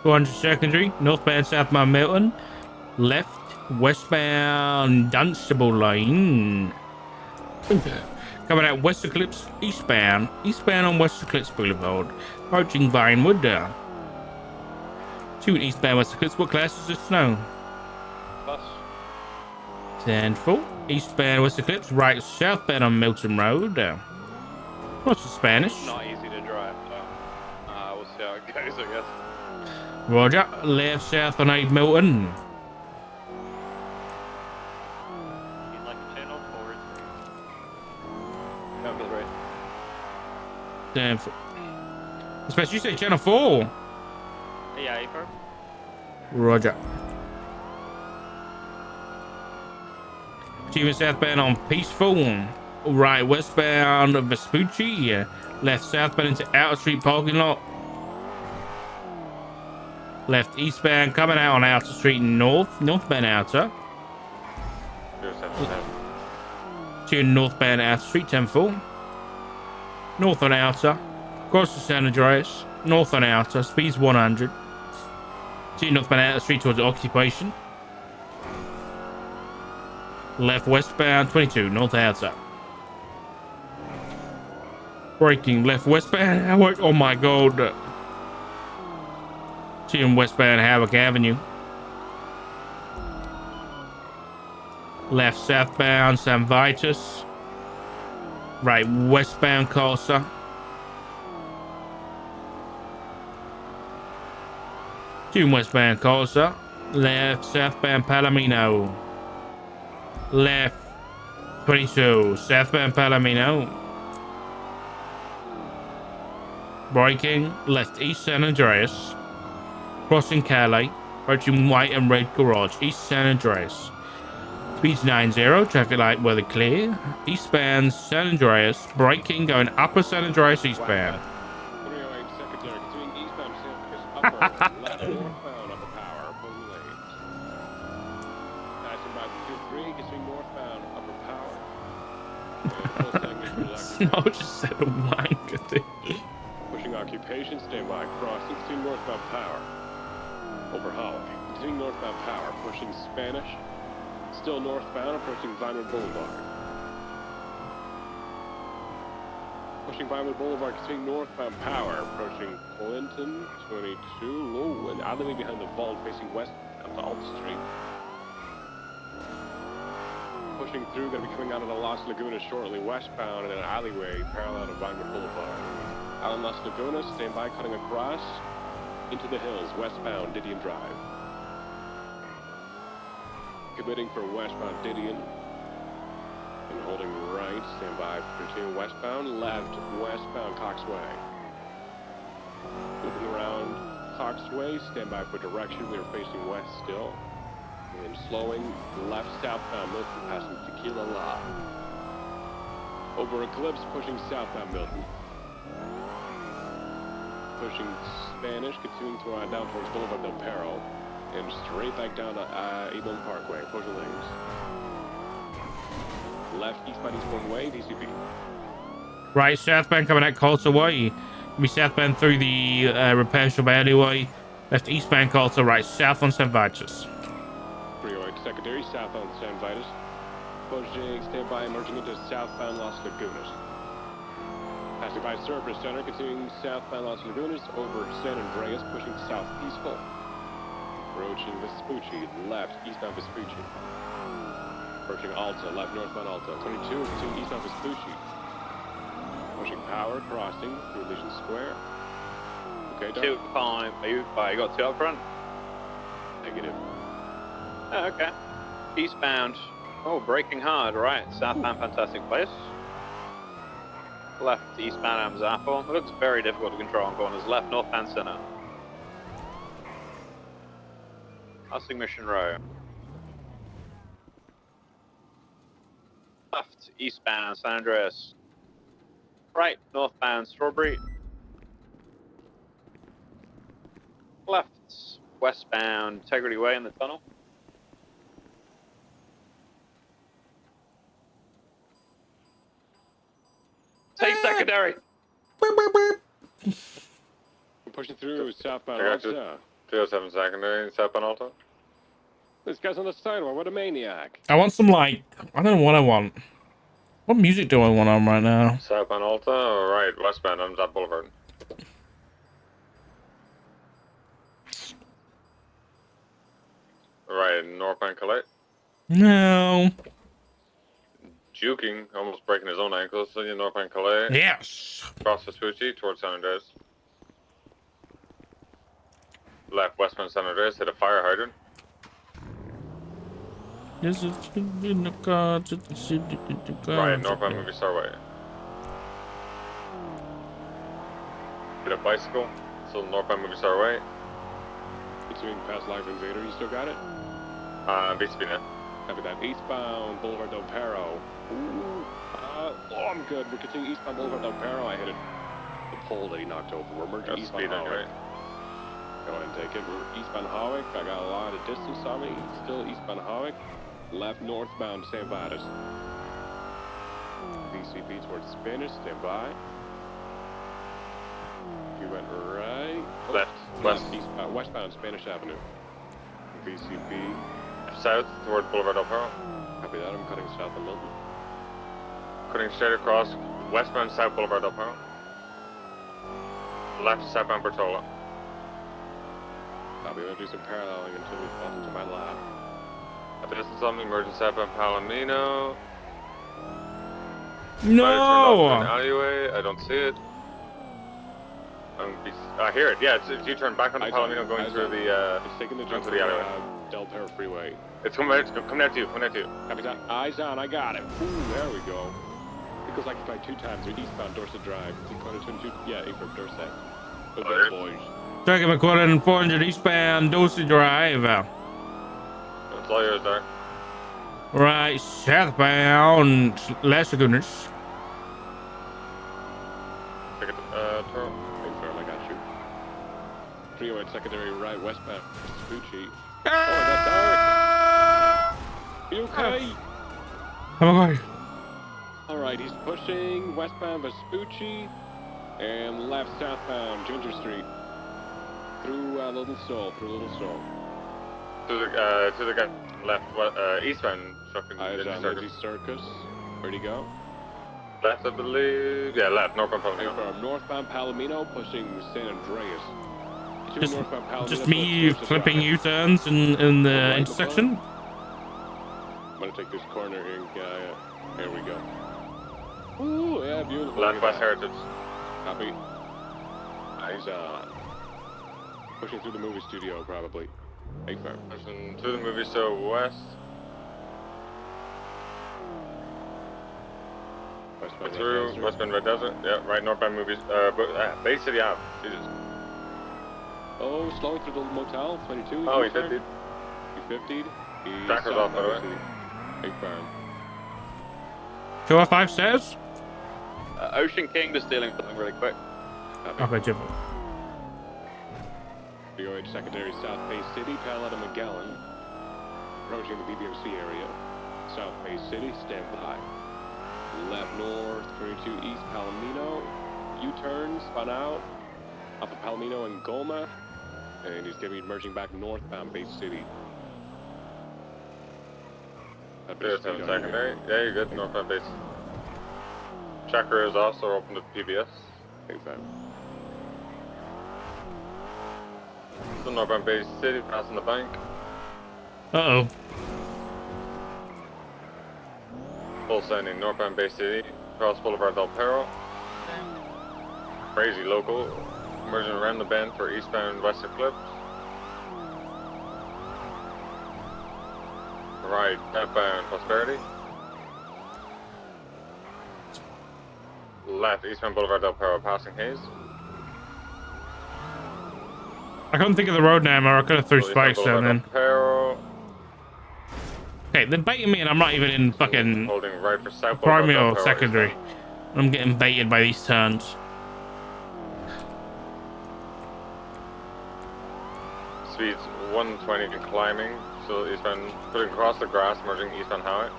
400 secondary, northbound South Mount Milton. Left, westbound Dunstable Lane. Coming out West Eclipse, eastbound on West Eclipse Boulevard. Approaching Vinewood. 2 eastbound West Eclipse. What class is this snow? us. 10-4. Eastbound West Eclipse, right southbound on Milton Road. What's the Spanish? Not easy to drive, so we'll see how it goes, I guess. Roger. Left south on 8 Milton. He's like a channel forward. Don't feel right. 10-4. Especially you say channel 4. Yeah, April. Roger. Achieving southbound on Peaceful. Right westbound Vespucci. Left southbound into Outer Street parking lot. Left eastbound coming out on Outer Street northbound Outer. To northbound Outer Street 10-4. North on Outer. Cross to San Andreas. North on Outer. Speeds 100. To northbound Outer Street towards Occupation. Left westbound 22 north Outer. Braking left westbound. Oh my god. To westbound Havoc Avenue. Left southbound San Vitus. Right westbound Corsa. To westbound Corsa. Left southbound Palomino. Left 22 southbound Palomino. Braking left east San Andreas. Crossing Calais. Approaching white and red garage. East San Andreas. Speeds 90. Traffic light weather clear. Eastbound San Andreas. Braking going upper San Andreas eastbound. 308 secondary continuing eastbound upper left northbound upper power both lanes. Passing by the 23 continuing northbound upper power. No, just said a wanker thing. Pushing occupation, stand by crossing continuing northbound power. Over Holly. Continuing northbound power, pushing Spanish. Still northbound, approaching Vinewood Boulevard. Pushing Vinewood Boulevard, continuing northbound power, approaching Clinton, 22, low, and alleyway behind the vault, facing west up to Alt Street. Pushing through, gonna be coming out of the Las Lagunas shortly, westbound in an alleyway parallel to Vinewood Boulevard. Out on Las Lagunas, stand by, cutting across into the hills, westbound Didion Drive. Committing for westbound Didion. And holding right, stand by, continuing westbound, left, westbound Coxway. Moving around Coxway, stand by for direction, we are facing west still. And slowing left southbound Milton, passing Tequila La. Over Eclipse, pushing southbound Milton. Pushing Spanish, continuing to down towards Boulevard del Perro. And straight back down to Avon Parkway, pushing lanes. Left eastbound Eastbourne Way, DCP. Right southbound coming out Coulter Way. Be southbound through the repair shop alleyway. Left eastbound Coulter, right south on St. Vitus. 308 secondary, south on San Vitus. Pushing, stand by, merging into southbound Las Lagunas. Passing by Service Center, continuing southbound Las Lagunas, over San Andreas, pushing south Peaceful. Approaching Vespucci, left, eastbound Vespucci. Approaching Alta, left, northbound Alta. 22, continuing eastbound Vespucci. Pushing Power, crossing through Legion Square. Okay, done. 2-5. You got 2 up front? Negative. Oh, okay. Eastbound. Oh, braking hard. Right. Southbound Fantastic Place. Left eastbound Amzappo. It looks very difficult to control on corners. Left northbound Center. Passing Mission Row. Left eastbound San Andreas. Right northbound Strawberry. Left westbound Integrity Way in the tunnel. Take secondary. We're pushing through southbound Alta. 207 secondary, southbound Alta. This guy's on the sidewalk, what a maniac. I want some, like, I don't know what I want. What music do I want on right now? Southbound Alta, or right, westbound on Top Boulevard. Right, Right, northbound Calais. No. Juking, almost breaking his own ankles. So northbound Calais. Yes. Cross Vespucci towards San Andreas. Left westbound San Andreas, hit a fire hydrant. This is in the car to the city. Right, northbound Movie Star Way. Hit a bicycle, still northbound Movie Star Way. Between past Life Invader, you still got it? BCB now. Copy that. Eastbound Boulevard Del Perro. Ooh. Oh, I'm good. We're continuing eastbound Boulevard Del Perro. I hit the pole that he knocked over. We're merging eastbound Hawick. Go ahead and take it. We're eastbound Hawick. I got a lot of distance on me. Still eastbound Hawick. Left northbound St. Vitus. VCP towards Spanish. Stand by. You went right. Left. West. Eastbound, westbound Spanish Avenue. VCP. South towards Boulevard Del Perro. Copy that. I'm cutting south of Milton. Cutting straight across westbound South Boulevard Del Perro. Left southbound Bertola. Copy. I'm going to do some paralleling until we fall into my lap. At the distance on me, emerging southbound Palomino. No! An alleyway. I don't see it. I hear it. Yeah, it's U-turn back onto Palomino going through the it's taking the going jump through the alleyway. Del Perro Freeway. It's coming out to you. Copy that. Eyes on. I got it. Ooh, there we go. It goes like 2 times. We're eastbound Dorset Drive. Dakota 22. Yeah, for Dorset. Good boys. Second McQuarrie and 400 eastbound Dorset Drive. It's all yours there. Right, southbound Les Lagunas. Take it, Toro. Hey, Farrell, I got you. 308 secondary right, westbound Vespucci. Oh, that's Are you okay? I'm okay. Alright, he's pushing westbound Vespucci and left southbound Ginger Street. Through Little Seoul, To the guy left, eastbound fucking Lindsay Circus. Where'd he go? Left, I believe. Yeah, left, northbound Palomino. Northbound Palomino, pushing San Andreas. Just me flipping U-turns in the intersection. I'm gonna take this corner here. Here we go. Ooh, yeah, beautiful. Left West Heritage. Copy. Eyes on. Pushing through the movie studio, probably. Hey, firm. Pushing through the movie, so west. Through westbound Red Desert. Yeah, right, northbound movies. Bay City Ave. Jesus. Oh, slowing through the motel. 22. Oh, he 50'd. He 50'd. Tracker's off, by the way. Big firm. 205 says. Ocean King just stealing something really quick. Okay, Jim. VOH secondary South Bay City, parallel to Magellan. Approaching the BBMC area. South Bay City, stand by. Left north, 22 east, Palomino. U-turn, spun out. Off of Palomino and Goma. And he's going to be merging back northbound Bay City. There's secondary. Yeah, you're good. Northbound base. Checker is also open to PBS. Thanks, man. Still northbound base city, passing the bank. Uh-oh. Full sending northbound base city, cross Boulevard Del Perro. Crazy local. Merging around the bend for eastbound West Eclipse. Right, outbound Prosperity. Left, eastbound Boulevard Del Perro, passing Hayes. I couldn't think of the road name, or I could have threw spikes down then. Perro. Okay, they're baiting me and I'm not even in fucking Holding right for South primary Boulevard or Del Perro, secondary. I'm getting baited by these turns. Speeds 120 and climbing. So eastbound, putting across the grass, merging eastbound highway.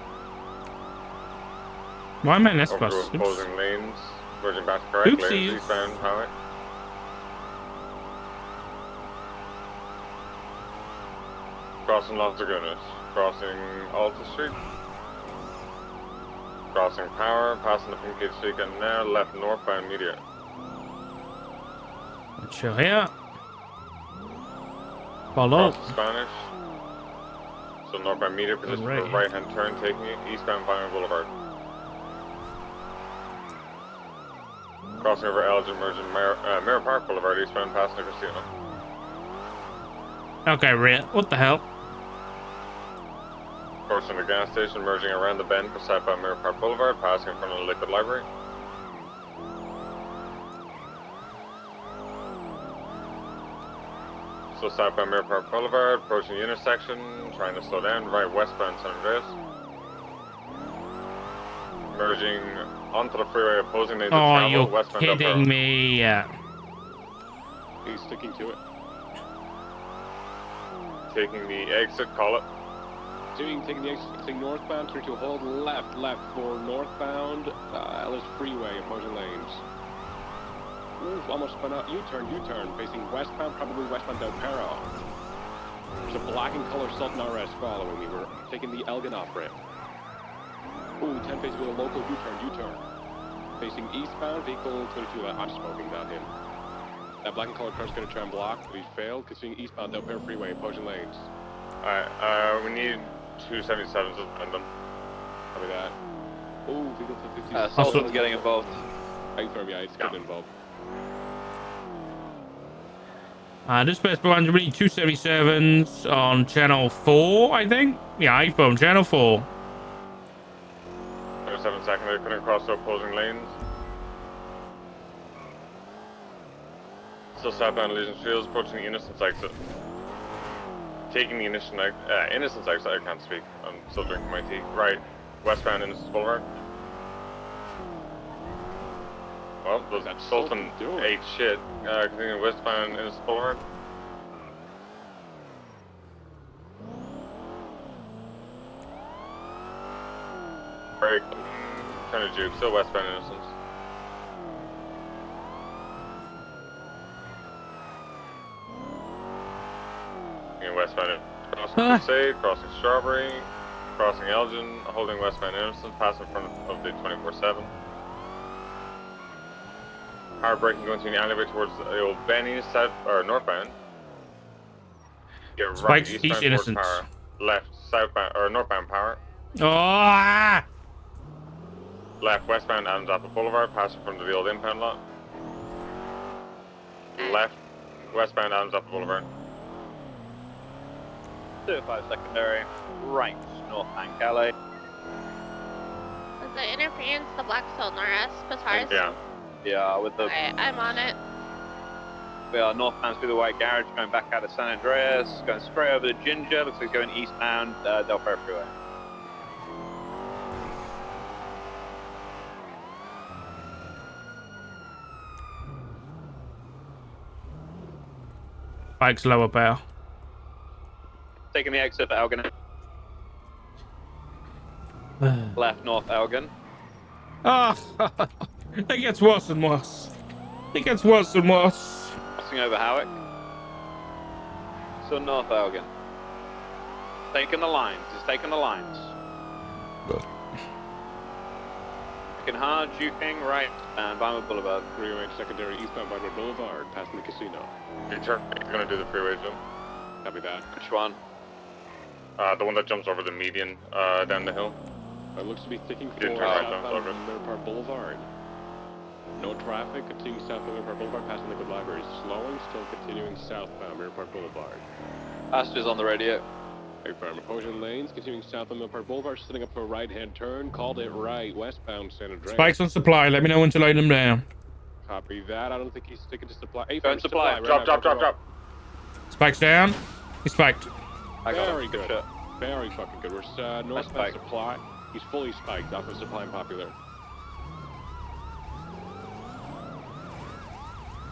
Why am I in this Over bus? to opposing lanes, merging back to correct lanes, Oopsies. eastbound highway. Crossing Las Lagunas, crossing Alta Street. Crossing Power, passing the Kincaid Street, and now left northbound Media. Chill here. Follow. Crossing Spanish. So northbound meter position for Right. right-hand turn, taking it eastbound Vinewood Boulevard. Crossing over Elgin, merging Mirror Park Boulevard, eastbound past the casino. Okay, Rit. What the hell? Approaching the gas station, merging around the bend for southbound Mirror Park Boulevard, passing in front of the Liquid Library. So southbound Mirror Park Boulevard, approaching the intersection, trying to slow down, right westbound San Andreas. Merging onto the freeway, opposing lanes of Oh, travel, you're westbound Del Perro. kidding me. He's sticking to it. Taking the exit, call it. Taking the exit northbound, through to hold left for northbound Ellis Freeway, opposing lanes. Ooh, almost spun out. U-turn, facing westbound, probably westbound Del Perro. There's a black and color Sultan RS following me. We're taking the Elgin off ramp. Ooh, 10 facing with a local U-turn. Facing eastbound, vehicle 22, I'm smoking, not him. That black and colored car's gonna try and block, but he's failed. Continuing eastbound Del Perro Freeway, opposing lanes. Alright, we need 277s to spend them. Copy that. Ooh, vehicle 250. Sultan's getting involved. Yeah, it's getting involved. Dispatch 400, we need 277s on channel 4, I think. Yeah, iPhone, channel 4. 7 secondary, couldn't cross the opposing lanes. Still southbound Legion Fields, approaching the Innocence exit. Taking the Innocence exit, I can't speak. I'm still drinking my tea. Right, westbound Innocence Boulevard. Well, the Sultan ate shit. Continuing westbound Innocence Boulevard. Break. Trying to juke, still westbound Innocence. Westbound crossing Crusade, crossing Strawberry, crossing Elgin, holding westbound Innocence, passing in front of the 24/7. Hard braking going to the alleyway towards the old Benny, south or northbound. Yeah, right, Spikes, eastbound East towards Innocence. Power. Left, southbound or northbound Power. Oh! Left, westbound Adams Apple Boulevard, passing in front of the old impound lot. Left, westbound Adams Apple Boulevard. 35 secondary, right, northbound Calais. Is the interference the Black Sultan RS? Petars? Yeah, with the... Alright, I'm on it. We are northbound through the White Garage, going back out of San Andreas, going straight over to Ginger, looks like he's going eastbound Del Perro Freeway. Spike's lower bow. Taking the exit for Elgin. Left north Elgin. Ah, it gets worse and worse. It gets worse and worse. Crossing over Howick. So north Elgin. Taking the lines, he's taking the lines. Taking hard, juking right, and Vinewood Boulevard. Freeway secondary eastbound Vinewood Boulevard, passing the casino. He's gonna do the freeway jump. Copy that. Which one? The one that jumps over the median down the hill. It looks to be sticking for Didn't turn right, southbound don't Mirror Park Boulevard. No traffic, continuing southbound Mirror Park Boulevard, passing Liquid Library. Slowing, still continuing southbound Mirror Park Boulevard. Passengers on the radio. Affirm. Opposing lanes, continuing southbound Mirror Park Boulevard, setting up for a right-hand turn. Called it right, westbound San Andreas. Spikes on supply. Let me know when to lay them down. Copy that. I don't think he's sticking to supply. Going supply. Drop. Spikes down. He's spiked. I got Very him. good. Shot. Very fucking good. We're northbound supply. He's fully spiked off of supply and popular.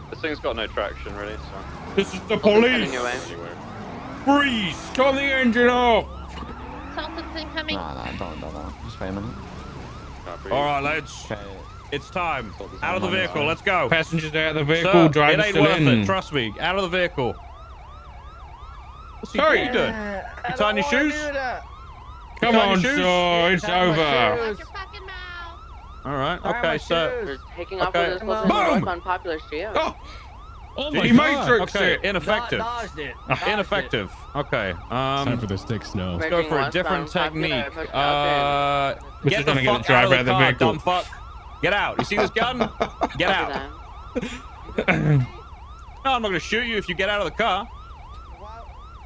This thing's got no traction really, so... This is the police. Anyway. Freeze! Turn the engine off. Sultan's incoming. Nah, don't. Just wait a minute. Copy. All right, lads. Okay. It's time. Out of the vehicle. Let's go. Passengers out of the vehicle. Sir, Driver it ain't still worth in. it. Trust me. Out of the vehicle. What's he doing? You tying your shoes? Come tying on, your shoes? sir. It's over. Watch your fucking mouth. All right. Okay, so. We're taking off Okay. with this listen to northbound Popular Studio. Oh. Oh my The god. Matrix. Okay, ineffective. Dodged it. Ineffective. Okay. Time for the stick snow. Let's go for a different technique. We're Get just the gonna get fuck a out of drive the out of the car, vehicle. dumb fuck. Get out. You see this gun? Get out. No, I'm not gonna shoot you if you get out of the car.